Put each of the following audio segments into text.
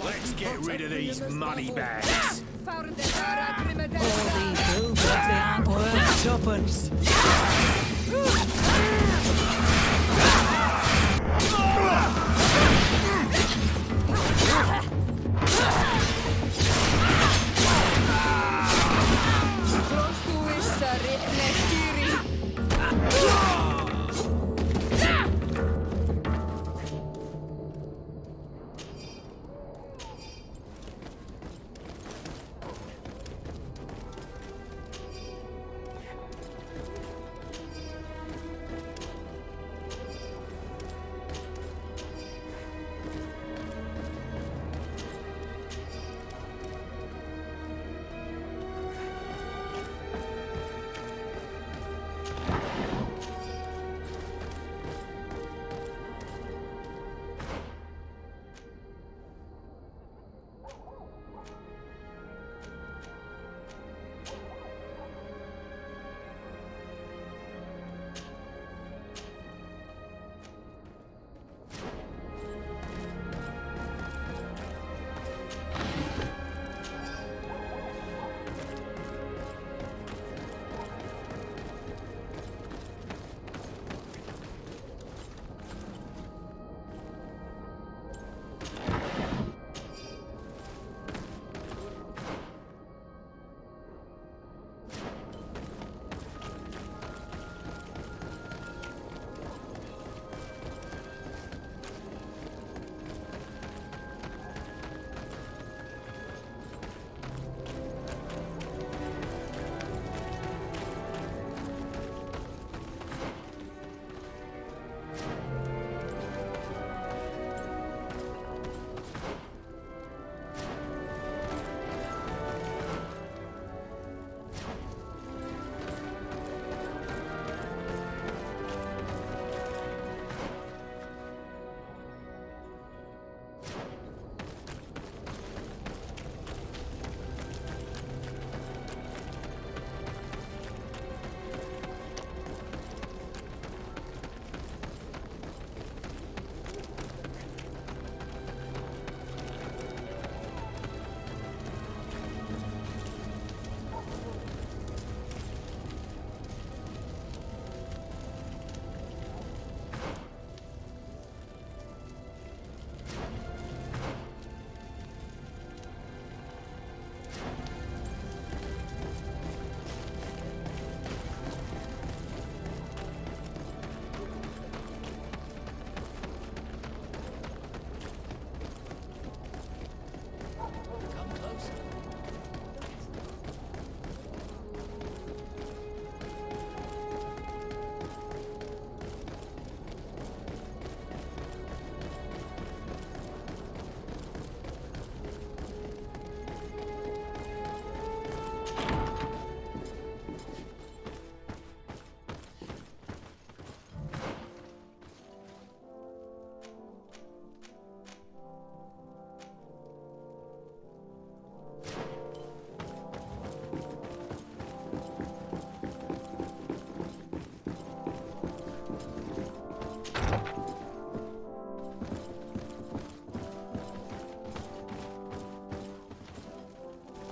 Let's get rid of these money bags. All these bluebirds, they aren't worth tuppence.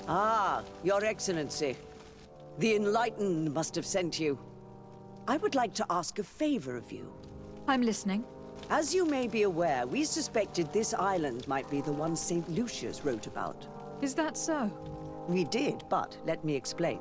Ah, Your Excellency. The Enlightened must have sent you. I would like to ask a favor of you. I'm listening. As you may be aware, we suspected this island might be the one St. Lucius wrote about. Is that so? We did, but let me explain.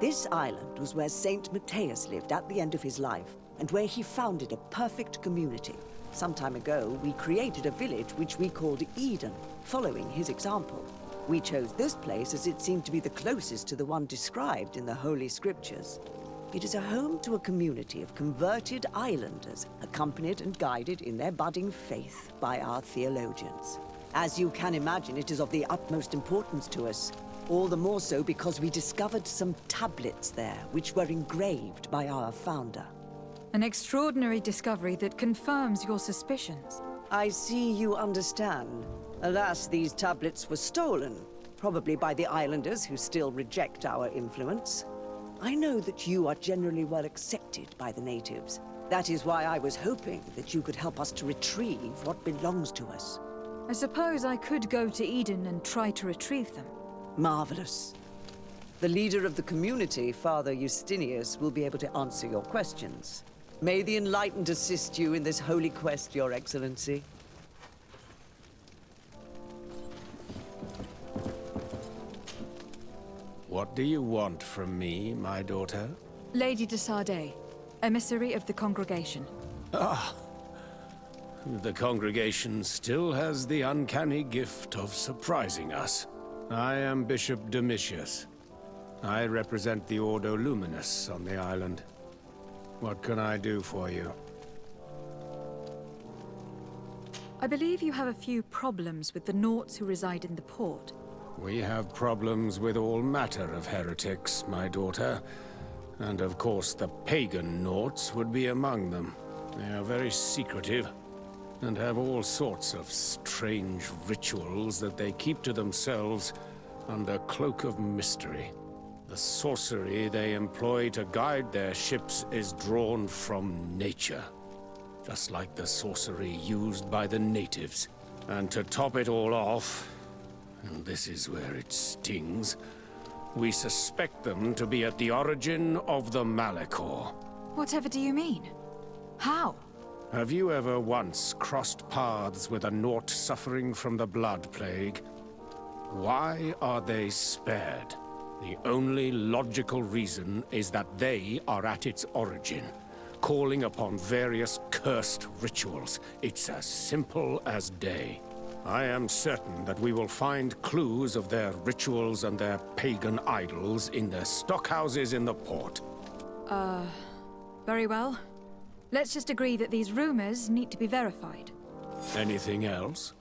This island was where Saint Matthias lived at the end of his life, and where he founded a perfect community. Some time ago, we created a village which we called Eden, following his example. We chose this place as it seemed to be the closest to the one described in the Holy Scriptures. It is a home to a community of converted islanders, accompanied and guided in their budding faith by our theologians. As you can imagine, it is of the utmost importance to us. All the more so because we discovered some tablets there, which were engraved by our founder. An extraordinary discovery that confirms your suspicions. I see you understand. Alas, these tablets were stolen, probably by the islanders who still reject our influence. I know that you are generally well accepted by the natives. That is why I was hoping that you could help us to retrieve what belongs to us. I suppose I could go to Eden and try to retrieve them. Marvelous. The leader of the community, Father Justinius, will be able to answer your questions. May the Enlightened assist you in this holy quest, Your Excellency. What do you want from me, my daughter? Lady de Sardet, emissary of the congregation. Ah, the congregation still has the uncanny gift of surprising us. I am Bishop Domitius. I represent the Ordo Luminous on the island. What can I do for you? I believe you have a few problems with the Nauts who reside in the port. We have problems with all matter of heretics, my daughter. And of course the pagan Nauts would be among them. They are very secretive, and have all sorts of strange rituals that they keep to themselves under cloak of mystery. The sorcery they employ to guide their ships is drawn from nature, just like the sorcery used by the natives. And to top it all off, and this is where it stings, we suspect them to be at the origin of the Malachor. Whatever do you mean? How? Have you ever once crossed paths with a Naut suffering from the blood plague? Why are they spared? The only logical reason is that they are at its origin, calling upon various cursed rituals. It's as simple as day. I am certain that we will find clues of their rituals and their pagan idols in their stockhouses in the port. Very well. Let's just agree that these rumors need to be verified. Anything else?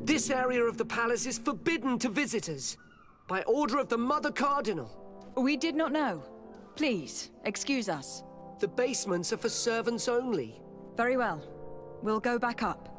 This area of the palace is forbidden to visitors, by order of the Mother Cardinal. We did not know. Please, excuse us. The basements are for servants only. Very well. We'll go back up.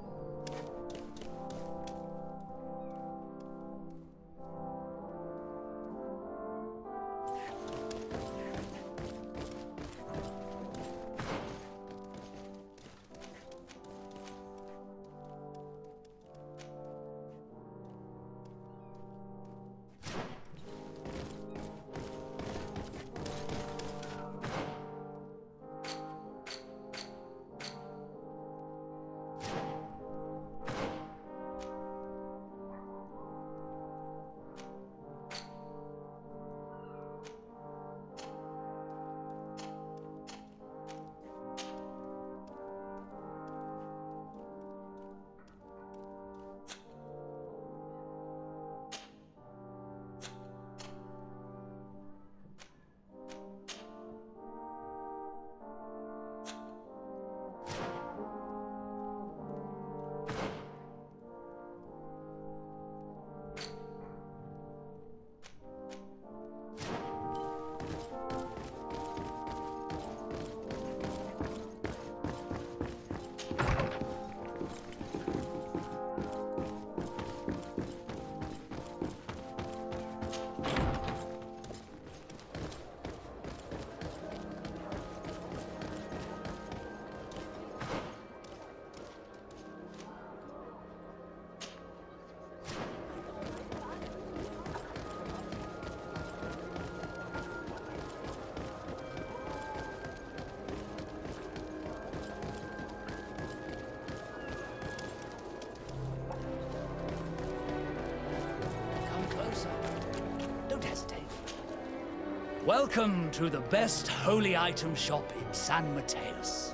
Welcome to the best holy item shop in San Mateus.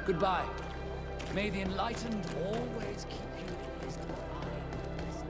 Goodbye. May the enlightened always keep you in his divine blessing.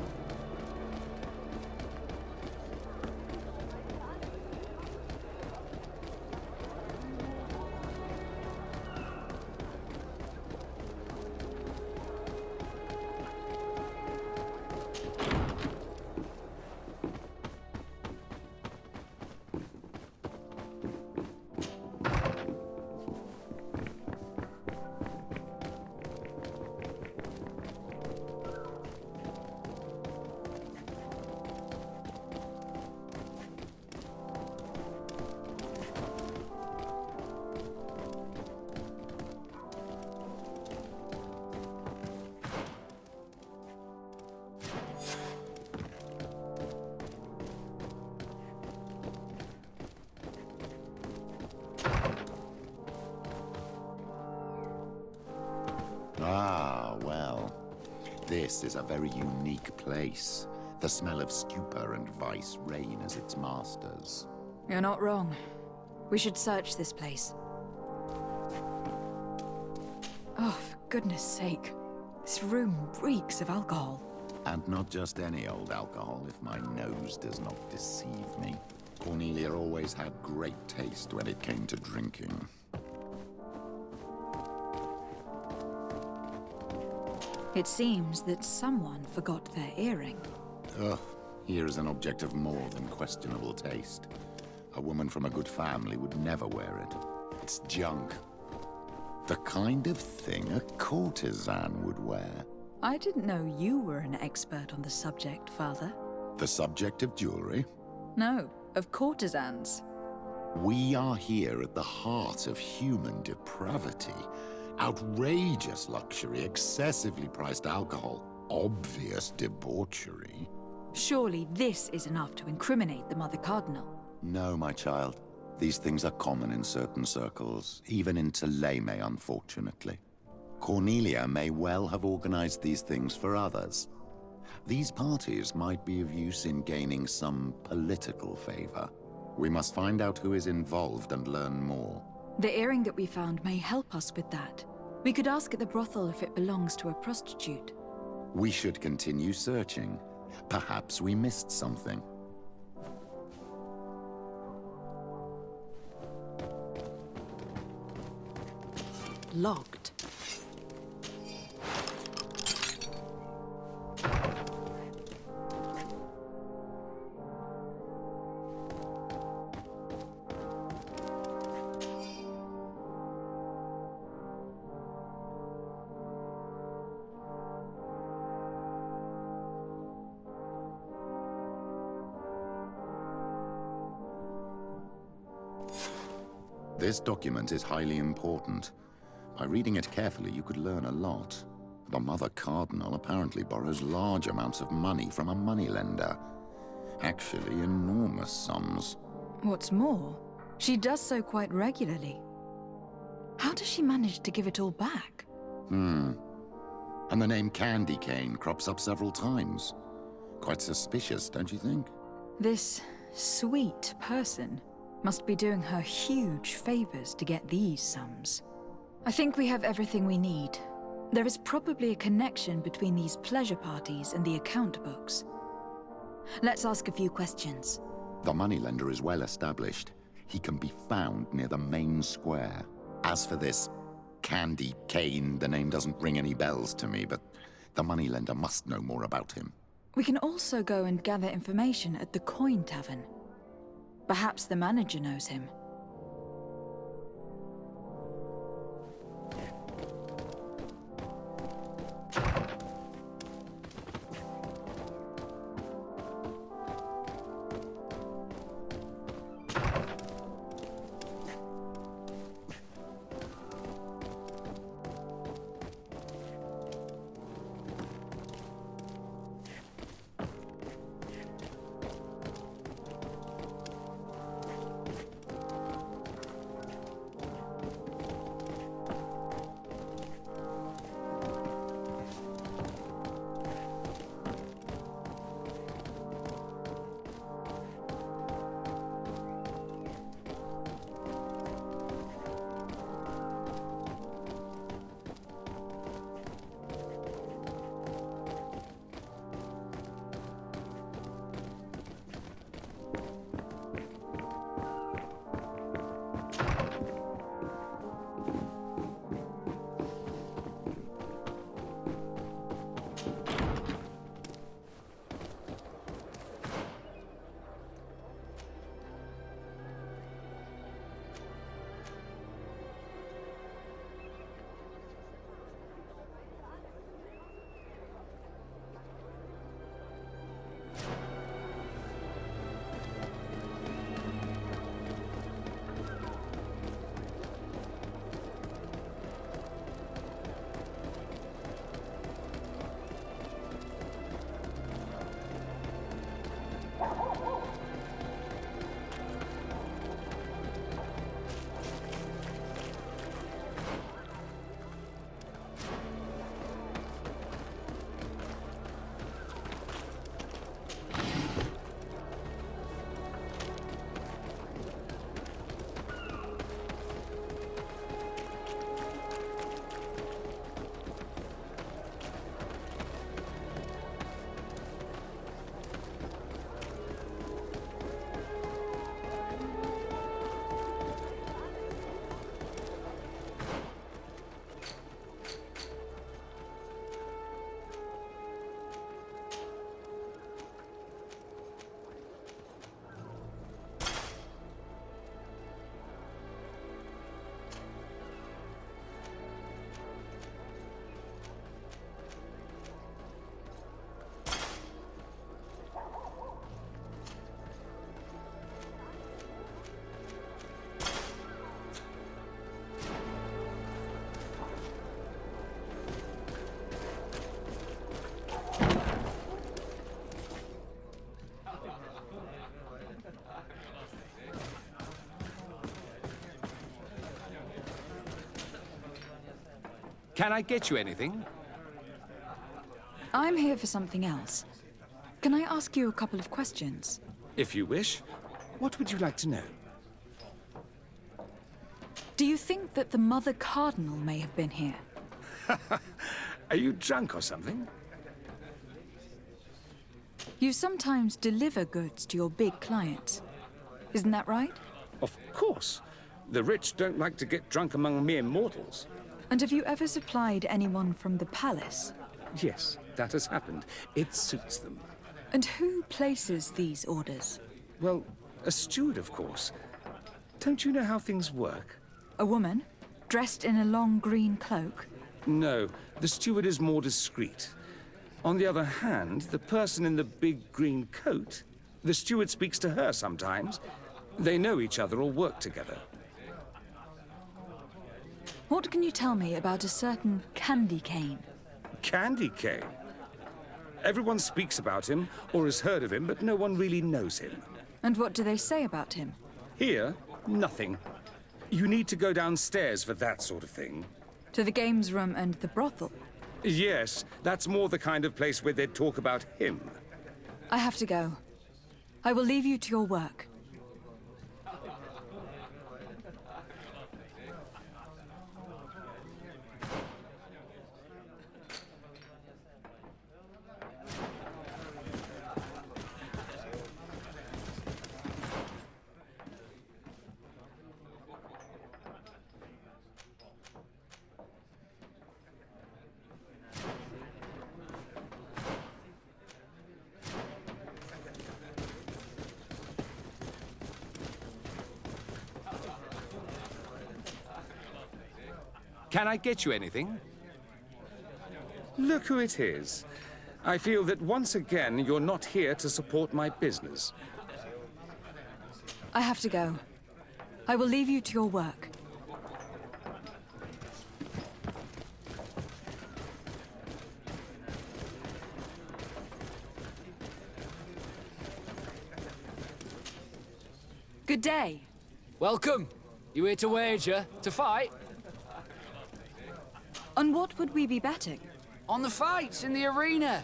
Ah, well. This is a very unique place. The smell of stupor and vice reign as its masters. You're not wrong. We should search this place. Oh, for goodness sake. This room reeks of alcohol. And not just any old alcohol, if my nose does not deceive me. Cornelia always had great taste when it came to drinking. It seems that someone forgot their earring. Ugh, here is an object of more than questionable taste. A woman from a good family would never wear it. It's junk. The kind of thing a courtesan would wear. I didn't know you were an expert on the subject, Father. The subject of jewelry? No, of courtesans. We are here at the heart of human depravity. Outrageous luxury, excessively priced alcohol, obvious debauchery. Surely this is enough to incriminate the Mother Cardinal. No, my child. These things are common in certain circles, even in Theleme, unfortunately. Cornelia may well have organized these things for others. These parties might be of use in gaining some political favor. We must find out who is involved and learn more. The earring that we found may help us with that. We could ask at the brothel if it belongs to a prostitute. We should continue searching. Perhaps we missed something. Locked. This document is highly important. By reading it carefully, you could learn a lot. The Mother Cardinal apparently borrows large amounts of money from a moneylender. Actually, enormous sums. What's more, she does so quite regularly. How does she manage to give it all back? And the name Candy Cane crops up several times. Quite suspicious, don't you think? This sweet person must be doing her huge favors to get these sums. I think we have everything we need. There is probably a connection between these pleasure parties and the account books. Let's ask a few questions. The moneylender is well established. He can be found near the main square. As for this Candy Cane, the name doesn't ring any bells to me, but the moneylender must know more about him. We can also go and gather information at the Coin Tavern. Perhaps the manager knows him. Can I get you anything? I'm here for something else. Can I ask you a couple of questions? If you wish. What would you like to know? Do you think that the Mother Cardinal may have been here? Are you drunk or something? You sometimes deliver goods to your big clients. Isn't that right? Of course. The rich don't like to get drunk among mere mortals. And have you ever supplied anyone from the palace? Yes, that has happened. It suits them. And who places these orders? Well, a steward, of course. Don't you know how things work? A woman? Dressed in a long green cloak? No, the steward is more discreet. On the other hand, the person in the big green coat, the steward speaks to her sometimes. They know each other or work together. What can you tell me about a certain Candy Cane? Candy Cane? Everyone speaks about him or has heard of him, but no one really knows him. And what do they say about him? Here, nothing. You need to go downstairs for that sort of thing. To the games room and the brothel? Yes, that's more the kind of place where they'd talk about him. I have to go. I will leave you to your work. Can I get you anything? Look who it is. I feel that once again you're not here to support my business. I have to go. I will leave you to your work. Good day. Welcome. You here to wager? To fight? On what would we be betting? On the fights in the arena.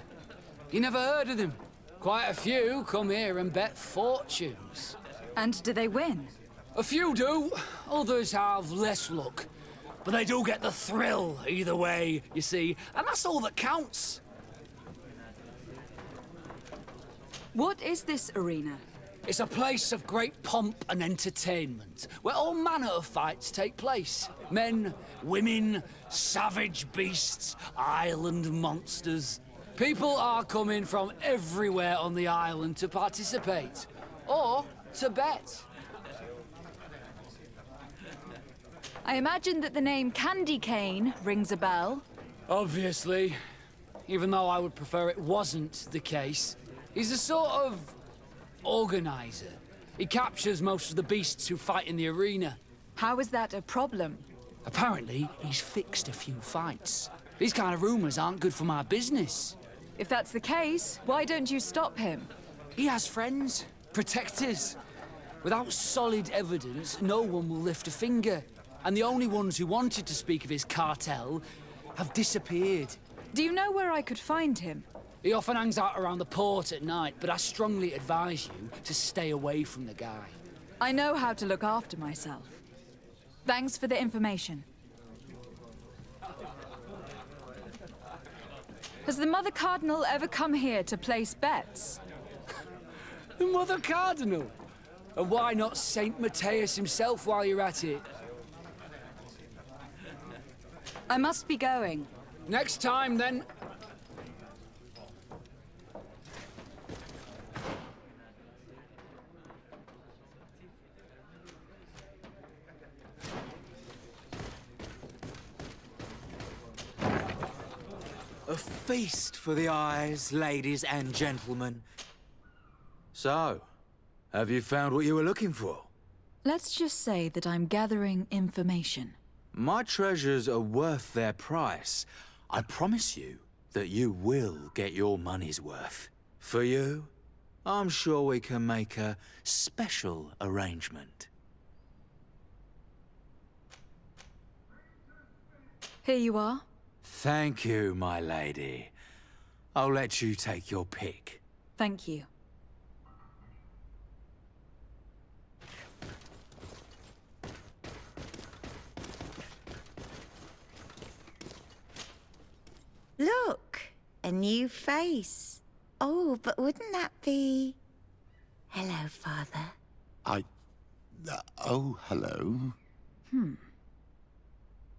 You never heard of them? Quite a few come here and bet fortunes. And do they win? A few do, others have less luck. But they do get the thrill either way, you see, and that's all that counts. What is this arena? It's a place of great pomp and entertainment, where all manner of fights take place. Men, women, savage beasts, island monsters. People are coming from everywhere on the island to participate, or to bet. I imagine that the name Candy Cane rings a bell. Obviously, even though I would prefer it wasn't the case. He's a sort of organizer. He captures most of the beasts who fight in the arena. How is that a problem? Apparently, he's fixed a few fights. These kind of rumors aren't good for my business. If that's the case, why don't you stop him? He has friends, protectors. Without solid evidence, no one will lift a finger. And the only ones who wanted to speak of his cartel have disappeared. Do you know where I could find him? He often hangs out around the port at night, but I strongly advise you to stay away from the guy. I know how to look after myself. Thanks for the information. Has the Mother Cardinal ever come here to place bets? The Mother Cardinal? And why not Saint Matthias himself while you're at it? I must be going. Next time, then. A feast for the eyes, ladies and gentlemen. So, have you found what you were looking for? Let's just say that I'm gathering information. My treasures are worth their price. I promise you that you will get your money's worth. For you, I'm sure we can make a special arrangement. Here you are. Thank you, my lady. I'll let you take your pick. Thank you. Look, a new face. Oh, but wouldn't that be... Hello, Father. Oh, hello.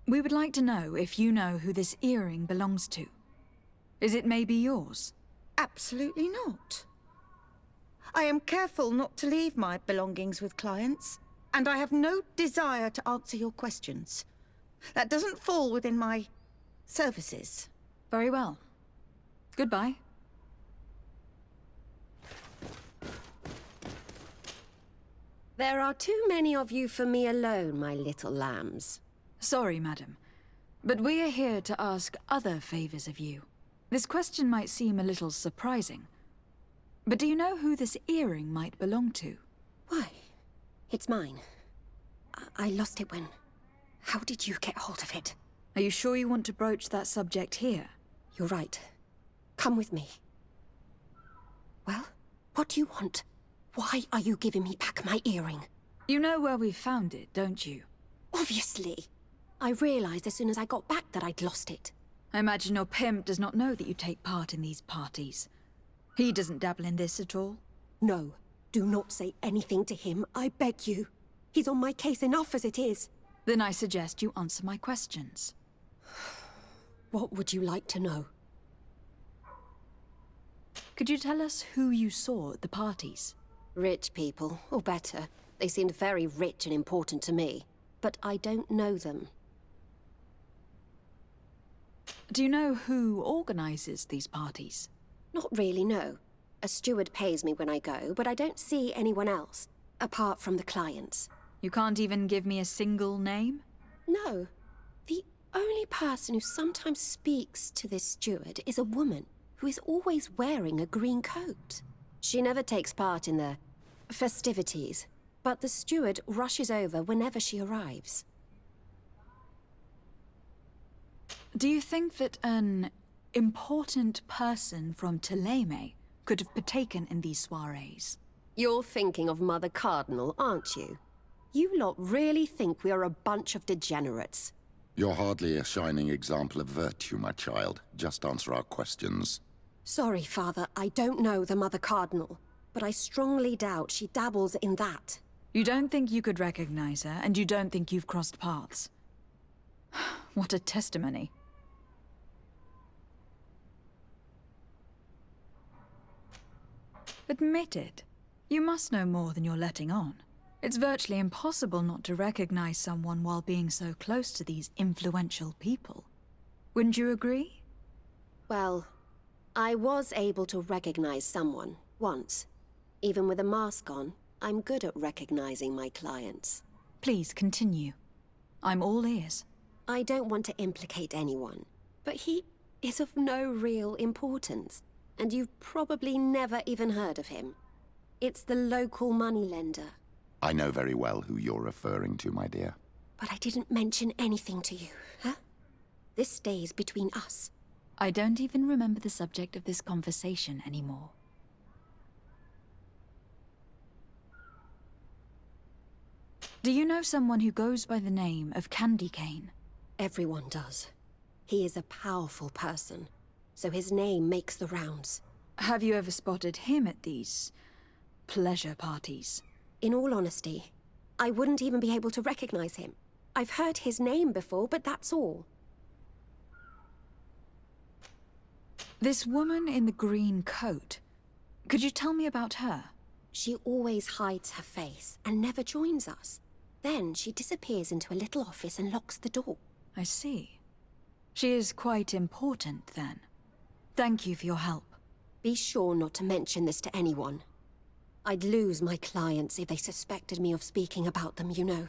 We would like to know if you know who this earring belongs to. Is it maybe yours? Absolutely not. I am careful not to leave my belongings with clients, and I have no desire to answer your questions. That doesn't fall within my services. Very well. Goodbye. There are too many of you for me alone, my little lambs. Sorry, madam, but we are here to ask other favors of you. This question might seem a little surprising, but do you know who this earring might belong to? Why? It's mine. I lost it when... How did you get hold of it? Are you sure you want to broach that subject here? You're right. Come with me. Well, what do you want? Why are you giving me back my earring? You know where we found it, don't you? Obviously. I realized as soon as I got back that I'd lost it. I imagine your pimp does not know that you take part in these parties. He doesn't dabble in this at all? No. Do not say anything to him, I beg you. He's on my case enough as it is. Then I suggest you answer my questions. What would you like to know? Could you tell us who you saw at the parties? Rich people, or better. They seemed very rich and important to me. But I don't know them. Do you know who organizes these parties? Not really, no. A steward pays me when I go, but I don't see anyone else, apart from the clients. You can't even give me a single name? No. The only person who sometimes speaks to this steward is a woman who is always wearing a green coat. She never takes part in the festivities, but the steward rushes over whenever she arrives. Do you think that an important person from Thélème could have partaken in these soirees? You're thinking of Mother Cardinal, aren't you? You lot really think we are a bunch of degenerates. You're hardly a shining example of virtue, my child. Just answer our questions. Sorry, Father, I don't know the Mother Cardinal, but I strongly doubt she dabbles in that. You don't think you could recognize her, and you don't think you've crossed paths. What a testimony. Admit it. You must know more than you're letting on. It's virtually impossible not to recognize someone while being so close to these influential people. Wouldn't you agree? Well, I was able to recognize someone, once. Even with a mask on, I'm good at recognizing my clients. Please continue. I'm all ears. I don't want to implicate anyone, but he is of no real importance, and you've probably never even heard of him. It's the local moneylender. I know very well who you're referring to, my dear. But I didn't mention anything to you, huh? This stays between us. I don't even remember the subject of this conversation anymore. Do you know someone who goes by the name of Candy Cane? Everyone does. He is a powerful person, so his name makes the rounds. Have you ever spotted him at these pleasure parties? In all honesty, I wouldn't even be able to recognize him. I've heard his name before, but that's all. This woman in the green coat, could you tell me about her? She always hides her face and never joins us. Then she disappears into a little office and locks the door. I see. She is quite important, then. Thank you for your help. Be sure not to mention this to anyone. I'd lose my clients if they suspected me of speaking about them, you know.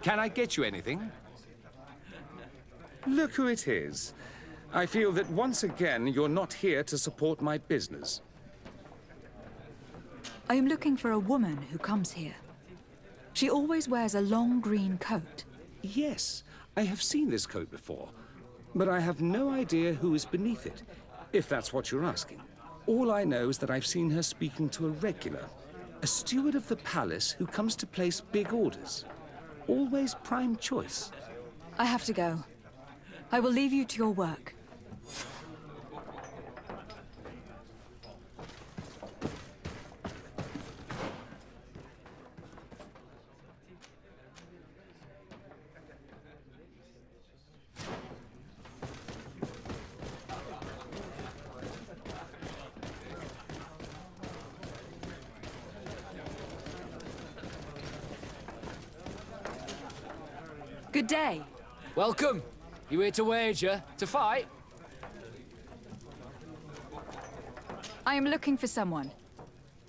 Can I get you anything? Look who it is. I feel that once again you're not here to support my business. I am looking for a woman who comes here. She always wears a long green coat. Yes, I have seen this coat before, but I have no idea who is beneath it, if that's what you're asking. All I know is that I've seen her speaking to a regular, a steward of the palace who comes to place big orders. Always prime choice. I have to go. I will leave you to your work. Good day. Welcome. You here to wager? To fight? I am looking for someone.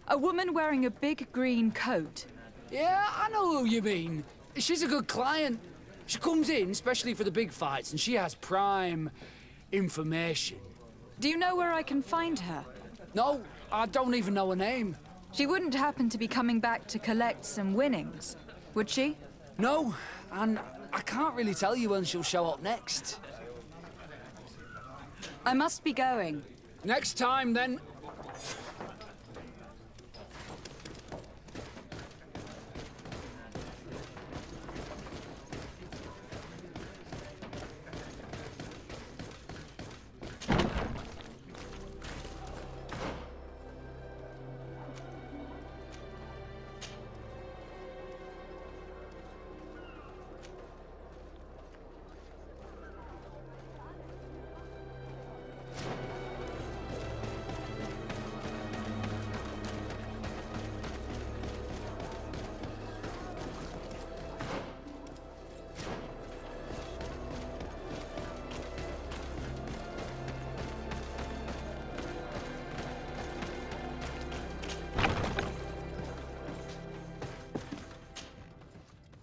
A woman wearing a big green coat. Yeah, I know who you mean. She's a good client. She comes in, especially for the big fights, and she has prime information. Do you know where I can find her? No, I don't even know her name. She wouldn't happen to be coming back to collect some winnings, would she? No, and I can't really tell you when she'll show up next. I must be going. Next time, then.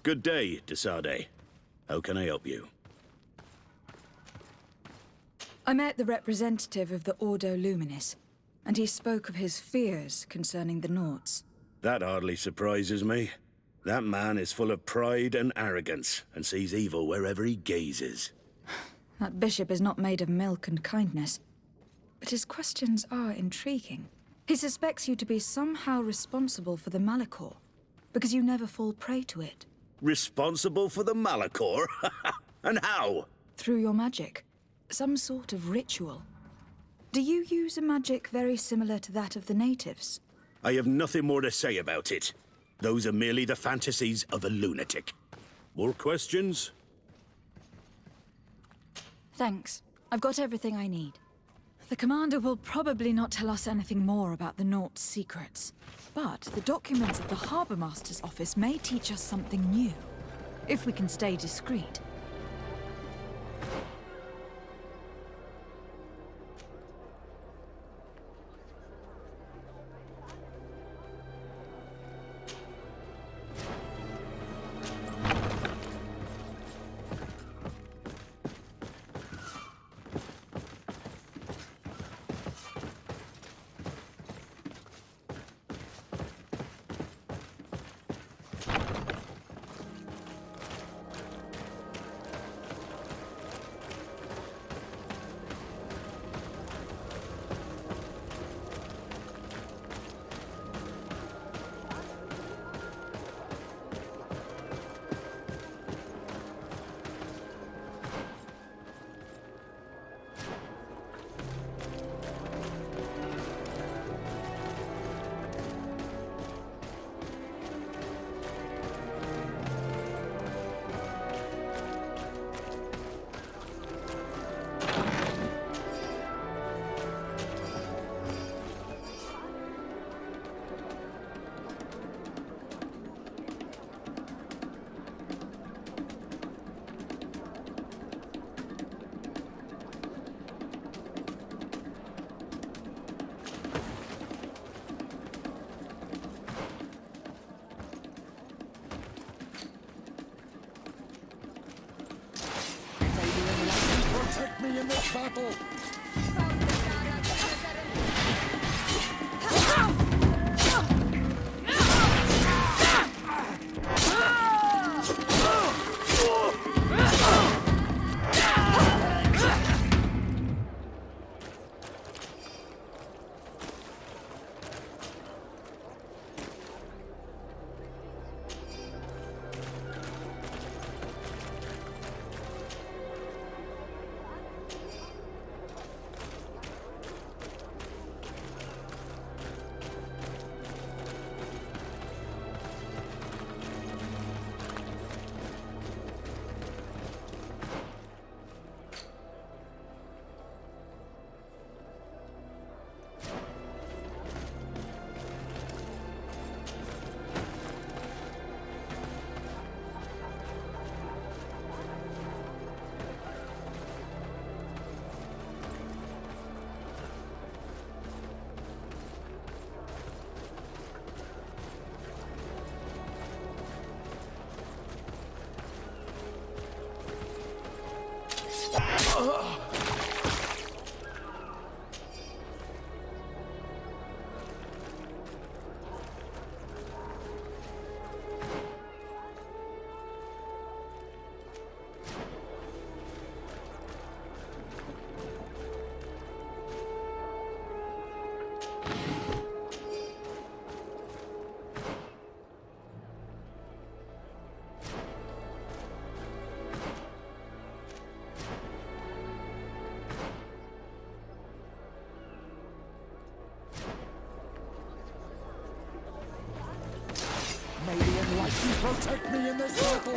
Good day, Desade. How can I help you? I met the representative of the Ordo Luminis, and he spoke of his fears concerning the Nauts. That hardly surprises me. That man is full of pride and arrogance, and sees evil wherever he gazes. That bishop is not made of milk and kindness, but his questions are intriguing. He suspects you to be somehow responsible for the Malachor, because you never fall prey to it. Responsible for the Malachor? And how? Through your magic. Some sort of ritual. Do you use a magic very similar to that of the natives? I have nothing more to say about it. Those are merely the fantasies of a lunatic. More questions? Thanks. I've got everything I need. The commander will probably not tell us anything more about the Nauts' secrets. But the documents at the Harbour Master's office may teach us something new, if we can stay discreet. protect me in this battle! May the enlightened protect me in this battle!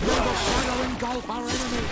May the shadow engulf our enemy!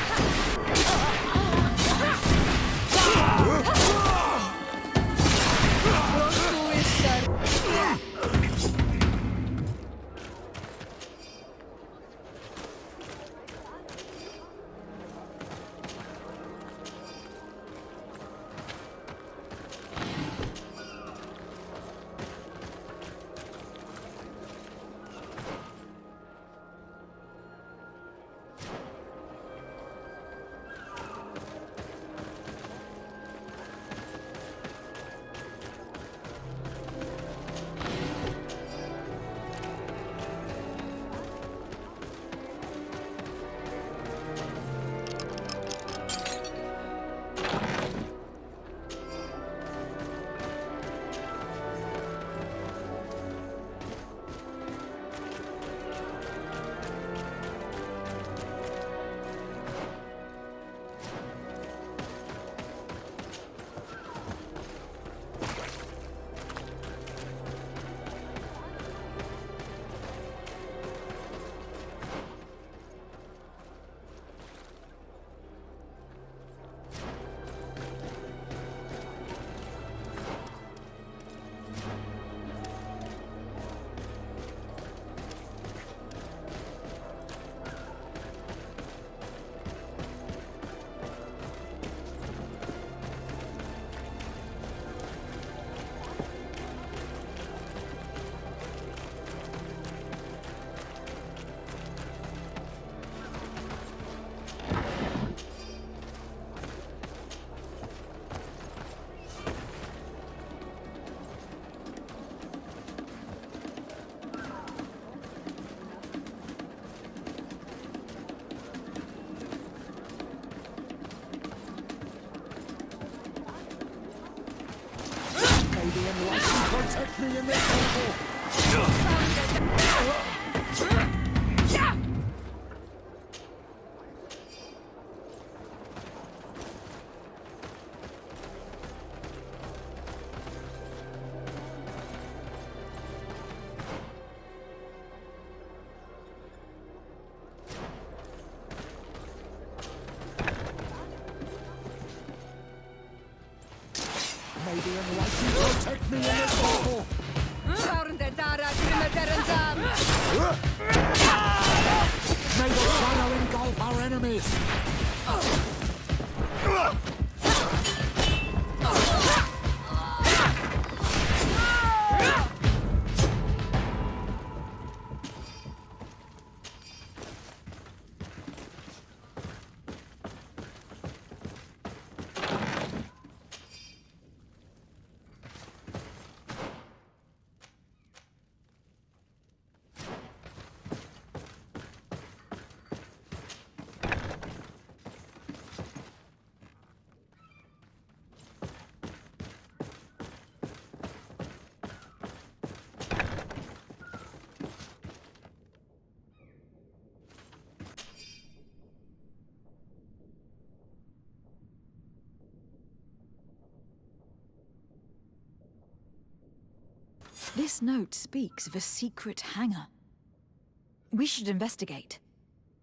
Protect me in this battle! May the enlightened protect me in this battle! May the shadow engulf our enemies! This note speaks of a secret hangar. We should investigate,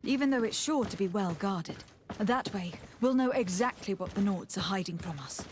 even though it's sure to be well guarded. That way, we'll know exactly what the Nauts are hiding from us.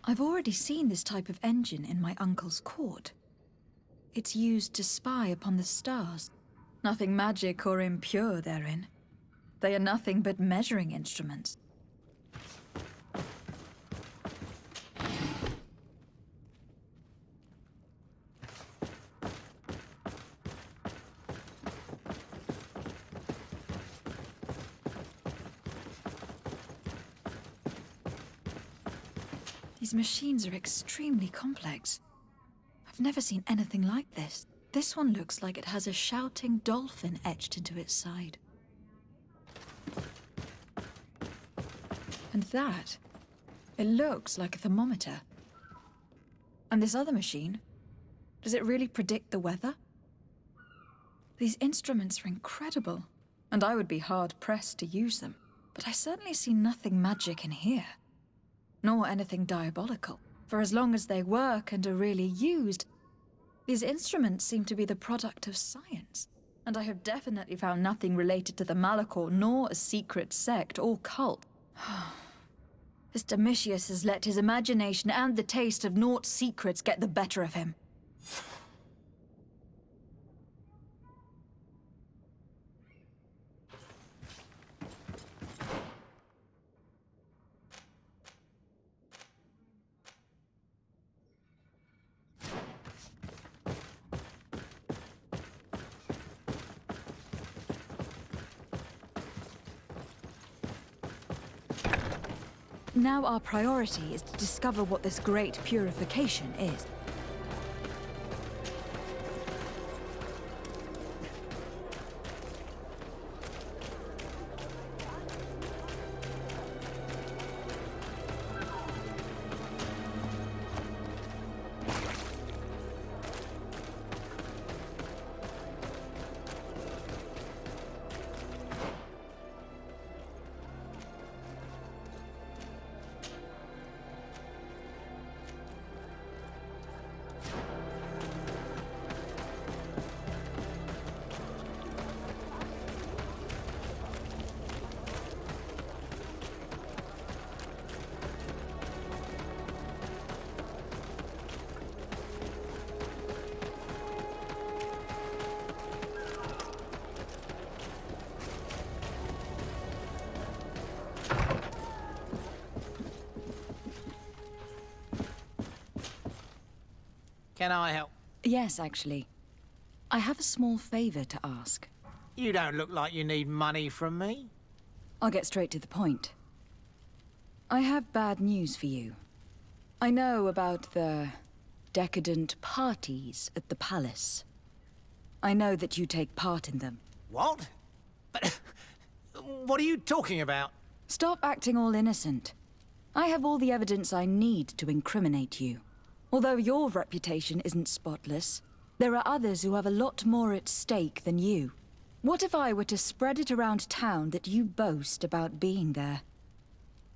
I've already seen this type of engine in my uncle's court. It's used to spy upon the stars. Nothing magic or impure therein. They are nothing but measuring instruments. These machines are extremely complex. I've never seen anything like this. This one looks like it has a shouting dolphin etched into its side. And that, it looks like a thermometer. And this other machine, does it really predict the weather? These instruments are incredible, and I would be hard-pressed to use them. But I certainly see nothing magic in here. Nor anything diabolical. For as long as they work and are really used, these instruments seem to be the product of science. And I have definitely found nothing related to the Malachor, nor a secret sect or cult. This Domitius has let his imagination and the taste of Naught's secrets get the better of him. Now our priority is to discover what this great purification is. Can I help? Yes, actually. I have a small favor to ask. You don't look like you need money from me. I'll get straight to the point. I have bad news for you. I know about the decadent parties at the palace. I know that you take part in them. What? But what are you talking about? Stop acting all innocent. I have all the evidence I need to incriminate you. Although your reputation isn't spotless, there are others who have a lot more at stake than you. What if I were to spread it around town that you boast about being there?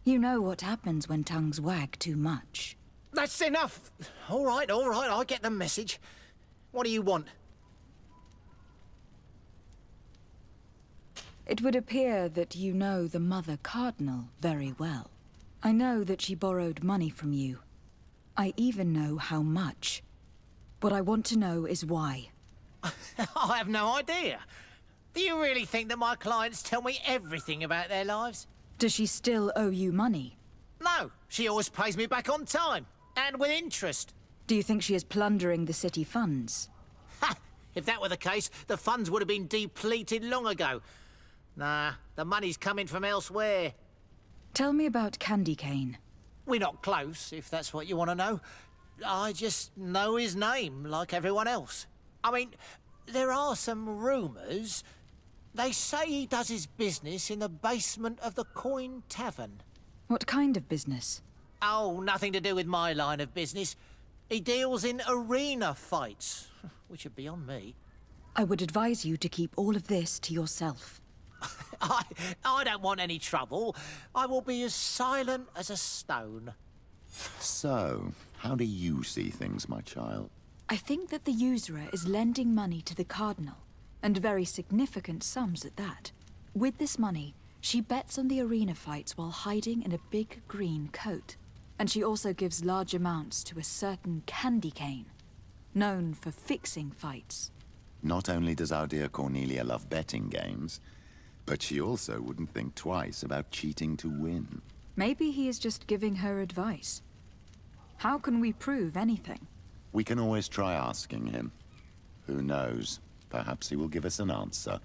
You know what happens when tongues wag too much. That's enough! All right, I get the message. What do you want? It would appear that you know the Mother Cardinal very well. I know that she borrowed money from you. I even know how much. What I want to know is why. I have no idea. Do you really think that my clients tell me everything about their lives? Does she still owe you money? No, she always pays me back on time, and with interest. Do you think she is plundering the city funds? Ha! If that were the case, the funds would have been depleted long ago. Nah, the money's coming from elsewhere. Tell me about Candy Cane. We're not close, if that's what you want to know. I just know his name, like everyone else. I mean, there are some rumours. They say he does his business in the basement of the Coin Tavern. What kind of business? Oh, nothing to do with my line of business. He deals in arena fights, which are beyond me. I would advise you to keep all of this to yourself. I don't want any trouble. I will be as silent as a stone. So, how do you see things, my child? I think that the usurer is lending money to the Cardinal, and very significant sums at that. With this money, she bets on the arena fights while hiding in a big green coat. And she also gives large amounts to a certain Candy Cane, known for fixing fights. Not only does our dear Cornelia love betting games, but she also wouldn't think twice about cheating to win. Maybe he is just giving her advice. How can we prove anything? We can always try asking him. Who knows? Perhaps he will give us an answer.